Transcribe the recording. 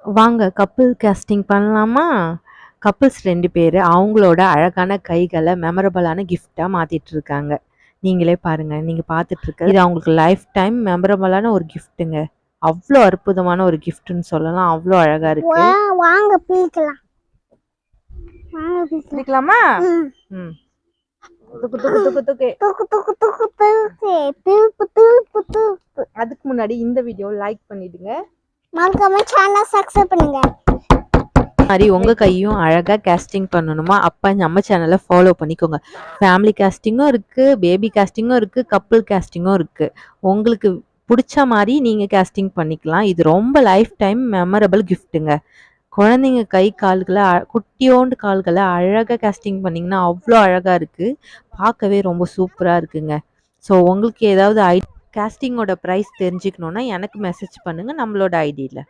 வாங்க couple casting பண்ணலாமா? Couples 2 பேரு அவங்களோட அழகான கைகள மெமரபிளான கிஃப்ட்டா மாத்திட்டு இருக்காங்க. நீங்களே பாருங்க. நீங்க பார்த்துட்டு இருக்கிறது இது அவங்களுக்கு லைஃப் டைம் மெமரபிளான ஒரு கிஃப்ட்டுங்க. அவ்ளோ அற்புதமான ஒரு கிஃப்ட்ன்னு சொல்லலாம். அவ்ளோ அழகா இருக்கு. வாங்க பிரிக்கலாம். வாங்க பிரிக்கலாமா? ம். துக்கு துக்கு துக்கு துக்கு. அதுக்கு முன்னாடி இந்த வீடியோ லைக் பண்ணிடுங்க. மறக்காம சேனல் சப்ஸ்கிரைப் பண்ணுங்க. மாதிரி உங்க கையும் அழகா கேஸ்டிங் பண்ணணுமா? அப்ப நம்ம சேனலை ஃபாலோ பண்ணிக்கோங்க. ஃபேமிலி கேஸ்டிங்கும் இருக்கு, பேபி கேஸ்டிங்கும் இருக்கு, கப்பிள் கேஸ்டிங்கும் இருக்கு. உங்களுக்கு பிடிச்ச மாதிரி நீங்க கேஸ்டிங் பண்ணிக்கலாம். இது ரொம்ப லைஃப் டைம் மெமரபிள் கிஃப்ட்டுங்க. குழந்தைங்க கை கால்களை குட்டியோண்டு கால்களை அழகாக கேஸ்டிங் பண்ணிங்கன்னா அவ்வளோ அழகாக இருக்குது. பார்க்கவே ரொம்ப சூப்பராக இருக்குங்க. ஸோ உங்களுக்கு ஏதாவது கேஸ்டிங்கோட ப்ரைஸ் தெரிஞ்சுக்கணுன்னா எனக்கு மெசேஜ் பண்ணுங்கள் நம்மளோட ஐடியில்.